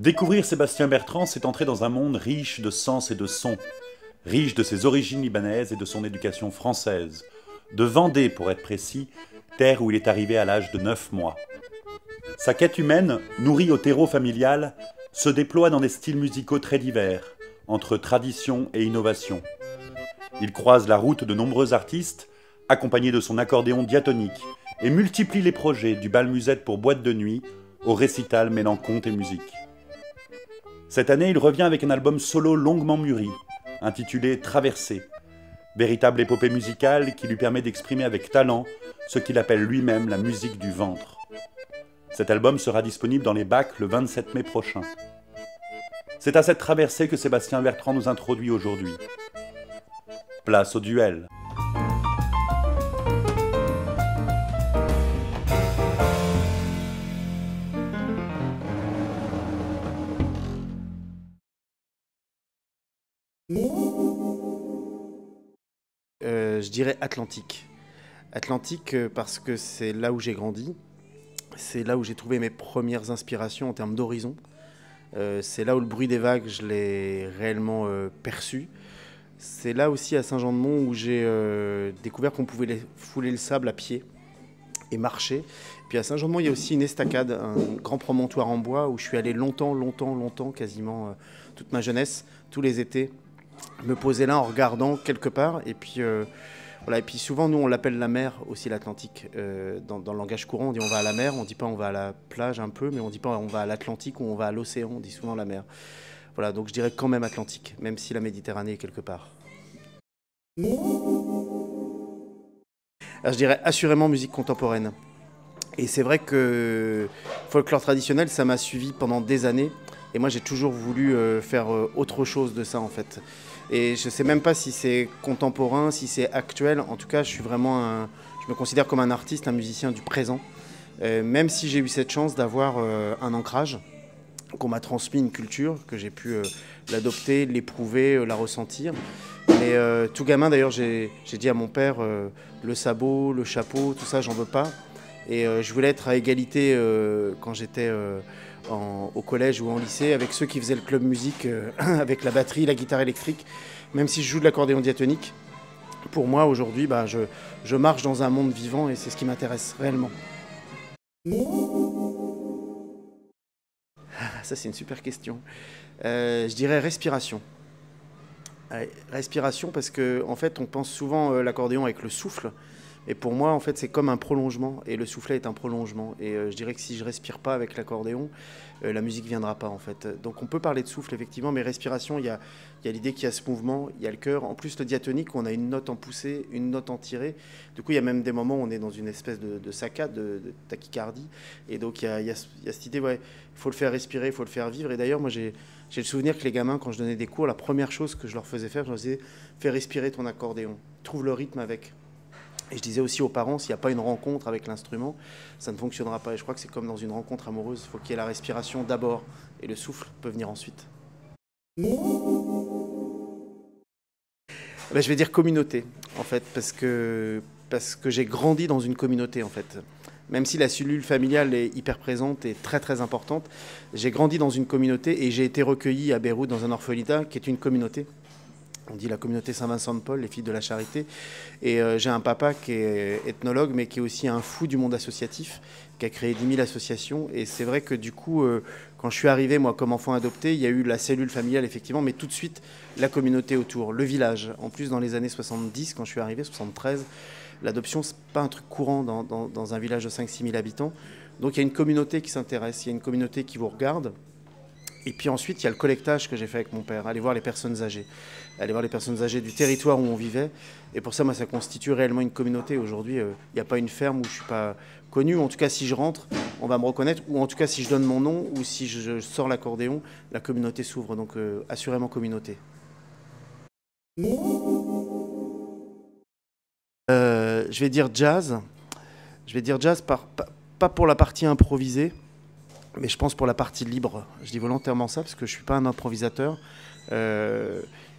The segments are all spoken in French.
Découvrir Sébastien Bertrand, c'est entrer dans un monde riche de sens et de sons, riche de ses origines libanaises et de son éducation française, de Vendée pour être précis, terre où il est arrivé à l'âge de 9 mois. Sa quête humaine, nourrie au terreau familial, se déploie dans des styles musicaux très divers, entre tradition et innovation. Il croise la route de nombreux artistes, accompagné de son accordéon diatonique, et multiplie les projets du bal musette pour boîte de nuit au récital mêlant conte et musique. Cette année, il revient avec un album solo longuement mûri, intitulé Traversée, véritable épopée musicale qui lui permet d'exprimer avec talent ce qu'il appelle lui-même la musique du ventre. Cet album sera disponible dans les bacs le 27 mai prochain. C'est à cette traversée que Sébastien Bertrand nous introduit aujourd'hui. Place au duel. Je dirais Atlantique. Atlantique parce que c'est là où j'ai grandi, c'est là où j'ai trouvé mes premières inspirations en termes d'horizon. C'est là où le bruit des vagues, je l'ai réellement perçu. C'est là aussi à Saint-Jean-de-Mont où j'ai découvert qu'on pouvait fouler le sable à pied et marcher. Puis à Saint-Jean-de-Mont, il y a aussi une estacade, un grand promontoire en bois où je suis allé longtemps, quasiment toute ma jeunesse, tous les étés, me poser là en regardant quelque part. Et puis, voilà. Et puis souvent, nous, on l'appelle la mer aussi, l'Atlantique. Dans le langage courant, on dit on va à la mer, on ne dit pas on va à la plage un peu, mais on ne dit pas on va à l'Atlantique ou on va à l'océan, on dit souvent la mer. Voilà, donc je dirais quand même Atlantique, même si la Méditerranée est quelque part. Alors, je dirais assurément musique contemporaine. Et c'est vrai que folklore traditionnel, ça m'a suivi pendant des années. Et moi, j'ai toujours voulu faire autre chose de ça, en fait. Et je ne sais même pas si c'est contemporain, si c'est actuel. En tout cas, je me considère comme un artiste, un musicien du présent. Même si j'ai eu cette chance d'avoir un ancrage, qu'on m'a transmis une culture, que j'ai pu l'adopter, l'éprouver, la ressentir. Mais tout gamin, d'ailleurs, j'ai dit à mon père, le sabot, le chapeau, tout ça, j'en veux pas. Et je voulais être à égalité quand j'étais au collège ou en lycée avec ceux qui faisaient le club musique avec la batterie, la guitare électrique. Même si je joue de l'accordéon diatonique, pour moi aujourd'hui, je marche dans un monde vivant et c'est ce qui m'intéresse réellement. Ça, c'est une super question. Je dirais respiration. Respiration parce qu'en fait, on pense souvent l'accordéon avec le souffle. Et pour moi, en fait, c'est comme un prolongement. Et le soufflet est un prolongement. Et je dirais que si je respire pas avec l'accordéon, la musique viendra pas, en fait. Donc on peut parler de souffle, effectivement, mais respiration, il y a l'idée qu'il y a ce mouvement, il y a le cœur. En plus, le diatonique, on a une note en poussée, une note en tirée. Du coup, il y a même des moments où on est dans une espèce de saccade, de tachycardie. Et donc, il y a cette idée, ouais, il faut le faire respirer, il faut le faire vivre. Et d'ailleurs, moi, j'ai le souvenir que les gamins, quand je donnais des cours, la première chose que je leur faisais faire, je leur disais, fais respirer ton accordéon. Trouve le rythme avec. Et je disais aussi aux parents, s'il n'y a pas une rencontre avec l'instrument, ça ne fonctionnera pas. Et je crois que c'est comme dans une rencontre amoureuse, il faut qu'il y ait la respiration d'abord, et le souffle peut venir ensuite. Je vais dire communauté, en fait, parce que j'ai grandi dans une communauté, en fait. Même si la cellule familiale est hyper présente et très très importante, j'ai grandi dans une communauté et j'ai été recueilli à Beyrouth dans un orphelinat qui est une communauté. On dit la communauté Saint-Vincent-de-Paul, les filles de la charité. Et j'ai un papa qui est ethnologue, mais qui est aussi un fou du monde associatif, qui a créé 10 000 associations. Et c'est vrai que du coup, quand je suis arrivé, moi, comme enfant adopté, il y a eu la cellule familiale, effectivement, mais tout de suite, la communauté autour, le village. En plus, dans les années 70, quand je suis arrivé, 73, l'adoption, c'est pas un truc courant dans un village de 5-6 000 habitants. Donc il y a une communauté qui s'intéresse, il y a une communauté qui vous regarde. Et puis ensuite, il y a le collectage que j'ai fait avec mon père, aller voir les personnes âgées. Aller voir les personnes âgées du territoire où on vivait. Et pour ça, moi, ça constitue réellement une communauté. Aujourd'hui, il n'y a pas une ferme où je ne suis pas connu. En tout cas, si je rentre, on va me reconnaître. Ou en tout cas, si je donne mon nom ou si je sors l'accordéon, la communauté s'ouvre. Donc, assurément communauté. Je vais dire jazz. Je vais dire jazz, pas pour la partie improvisée, mais je pense pour la partie libre. Je dis volontairement ça parce que je ne suis pas un improvisateur.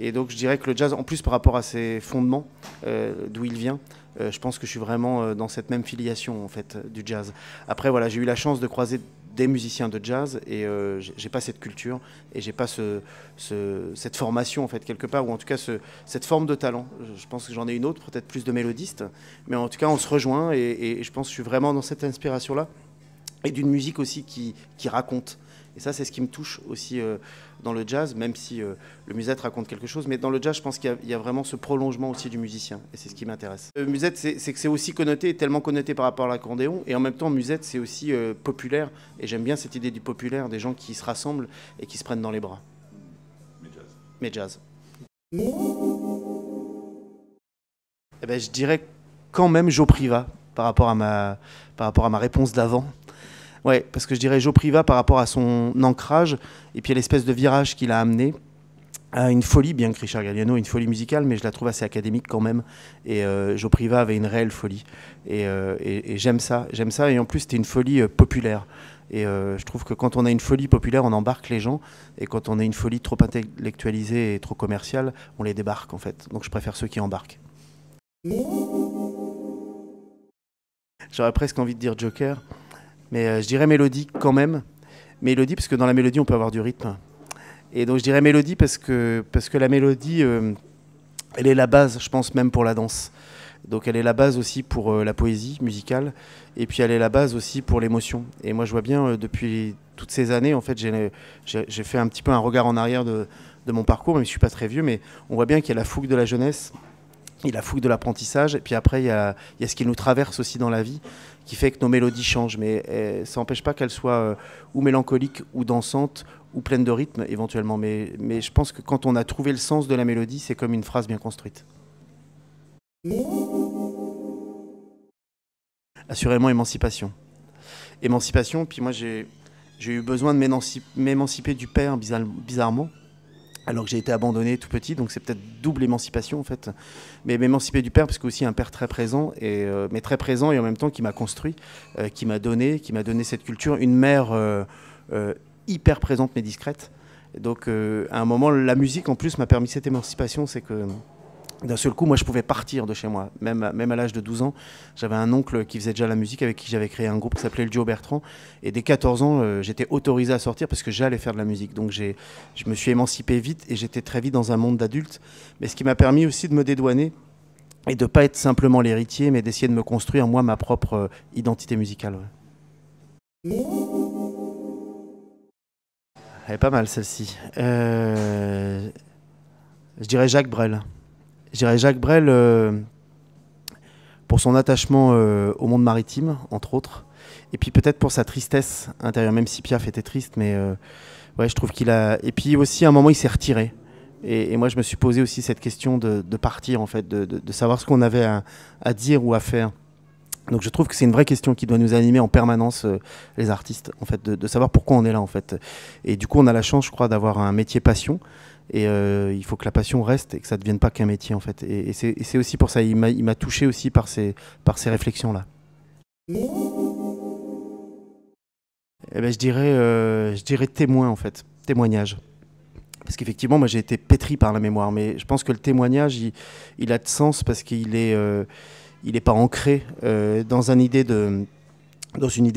Et donc je dirais que le jazz, en plus par rapport à ses fondements, d'où il vient, je pense que je suis vraiment dans cette même filiation en fait du jazz. Après voilà, j'ai eu la chance de croiser des musiciens de jazz et j'ai pas cette culture et j'ai pas cette formation en fait quelque part, ou en tout cas cette forme de talent. Je pense que j'en ai une autre, peut-être plus de mélodiste, mais en tout cas on se rejoint et je pense que je suis vraiment dans cette inspiration-là et d'une musique aussi qui raconte. Et ça, c'est ce qui me touche aussi dans le jazz, même si le musette raconte quelque chose. Mais dans le jazz, je pense qu'il y a vraiment ce prolongement aussi du musicien. Et c'est ce qui m'intéresse. Le musette, c'est que c'est aussi connoté, tellement connoté par rapport à l'accordéon. Et en même temps, musette, c'est aussi populaire. Et j'aime bien cette idée du populaire, des gens qui se rassemblent et qui se prennent dans les bras. Mais jazz. Eh ben, je dirais quand même Joe Priva par rapport à ma réponse d'avant. Ouais, parce que je dirais Joe Priva par rapport à son ancrage et puis à l'espèce de virage qu'il a amené à une folie, bien que Richard Galliano ait une folie musicale, mais je la trouve assez académique quand même. Et Joe Priva avait une réelle folie. Et j'aime ça. Et en plus, c'était une folie populaire. Et je trouve que quand on a une folie populaire, on embarque les gens. Et quand on a une folie trop intellectualisée et trop commerciale, on les débarque en fait. Donc je préfère ceux qui embarquent. J'aurais presque envie de dire Joker. Mais je dirais mélodie quand même. Mélodie, parce que dans la mélodie, on peut avoir du rythme. Et donc je dirais mélodie parce que la mélodie, elle est la base, je pense, même pour la danse. Donc elle est la base aussi pour la poésie musicale. Et puis elle est la base aussi pour l'émotion. Et moi, je vois bien, depuis toutes ces années, en fait, j'ai fait un petit peu un regard en arrière de mon parcours, même si je ne suis pas très vieux, mais on voit bien qu'il y a la fougue de la jeunesse. Il y a la fougue de l'apprentissage, et puis après, il y a ce qui nous traverse aussi dans la vie, qui fait que nos mélodies changent. Mais ça n'empêche pas qu'elles soient ou mélancoliques, ou dansantes, ou pleines de rythme, éventuellement. Mais je pense que quand on a trouvé le sens de la mélodie, c'est comme une phrase bien construite. Assurément, émancipation. Émancipation, puis moi, j'ai eu besoin de m'émanciper du père, bizarrement. Alors que j'ai été abandonné tout petit, donc c'est peut-être double émancipation en fait. Mais m'émanciper du père, parce qu'aussi un père très présent, mais très présent et en même temps qui m'a construit, qui m'a donné cette culture. Une mère hyper présente mais discrète. Et donc à un moment, la musique en plus m'a permis cette émancipation, c'est que d'un seul coup, moi je pouvais partir de chez moi, même à l'âge de 12 ans. J'avais un oncle qui faisait déjà la musique, avec qui j'avais créé un groupe qui s'appelait le Duo Bertrand. Et dès 14 ans, j'étais autorisé à sortir parce que j'allais faire de la musique. Donc je me suis émancipé vite et j'étais très vite dans un monde d'adultes. Mais ce qui m'a permis aussi de me dédouaner et de ne pas être simplement l'héritier, mais d'essayer de me construire, moi, ma propre identité musicale. Ouais. Elle est pas mal celle-ci. Je dirais Jacques Brel. Je dirais Jacques Brel pour son attachement au monde maritime, entre autres, et puis peut-être pour sa tristesse intérieure, même si Piaf était triste, mais ouais, je trouve qu'il a... Et puis aussi, à un moment, il s'est retiré. Et moi, je me suis posé aussi cette question de partir, en fait, de savoir ce qu'on avait à dire ou à faire. Donc je trouve que c'est une vraie question qui doit nous animer en permanence, les artistes, en fait, de savoir pourquoi on est là, en fait. Et du coup, on a la chance, je crois, d'avoir un métier passion. Et il faut que la passion reste et que ça ne devienne pas qu'un métier en fait. Et c'est aussi pour ça, il m'a touché aussi par ces réflexions-là. Eh ben, je dirais témoin en fait, témoignage. Parce qu'effectivement, moi j'ai été pétri par la mémoire, mais je pense que le témoignage, il a de sens parce qu'il est pas ancré dans une idée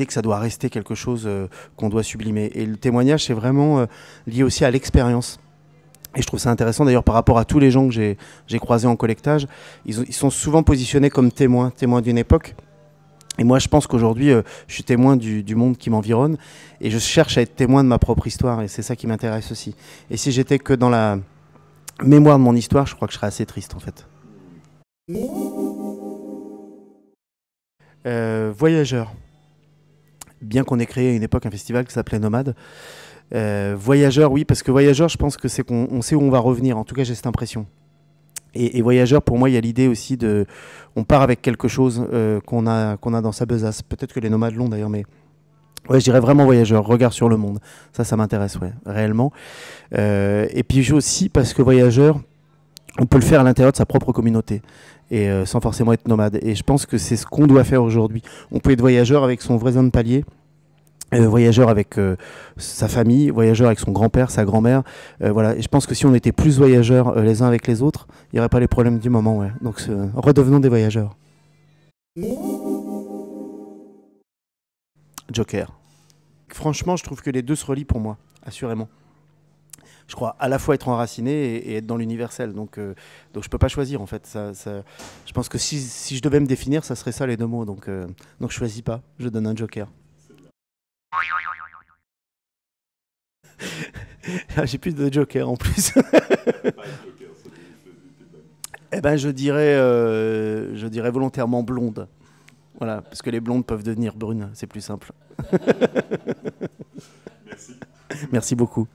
que ça doit rester quelque chose qu'on doit sublimer. Et le témoignage, c'est vraiment lié aussi à l'expérience. Et je trouve ça intéressant d'ailleurs par rapport à tous les gens que j'ai croisés en collectage. Ils sont souvent positionnés comme témoins d'une époque. Et moi je pense qu'aujourd'hui je suis témoin du monde qui m'environne et je cherche à être témoin de ma propre histoire et c'est ça qui m'intéresse aussi. Et si j'étais que dans la mémoire de mon histoire, je crois que je serais assez triste en fait. Voyageur. Bien qu'on ait créé à une époque un festival qui s'appelait Nomade. Voyageur, oui, parce que voyageur, je pense que c'est qu'on sait où on va revenir. En tout cas, j'ai cette impression. Et voyageur, pour moi, il y a l'idée aussi on part avec quelque chose qu'on a dans sa besace. Peut-être que les nomades l'ont d'ailleurs, mais ouais, je dirais vraiment voyageur. Regard sur le monde. Ça m'intéresse, ouais, réellement. Et puis aussi parce que voyageur, on peut le faire à l'intérieur de sa propre communauté et sans forcément être nomade. Et je pense que c'est ce qu'on doit faire aujourd'hui. On peut être voyageur avec son voisin de palier. Voyageur avec sa famille, voyageur avec son grand-père, sa grand-mère. Voilà. Et je pense que si on était plus voyageurs les uns avec les autres, il n'y aurait pas les problèmes du moment. Ouais. Donc redevenons des voyageurs. Joker. franchement, je trouve que les deux se relient pour moi, assurément. Je crois à la fois être enraciné et être dans l'universel. Donc je ne peux pas choisir, en fait. Je pense que si je devais me définir, ça serait ça, les deux mots. Donc je ne choisis pas, je donne un joker. J'ai plus de joker en plus. Eh ben, je dirais volontairement blonde. Voilà, parce que les blondes peuvent devenir brunes, c'est plus simple. Merci. Merci beaucoup.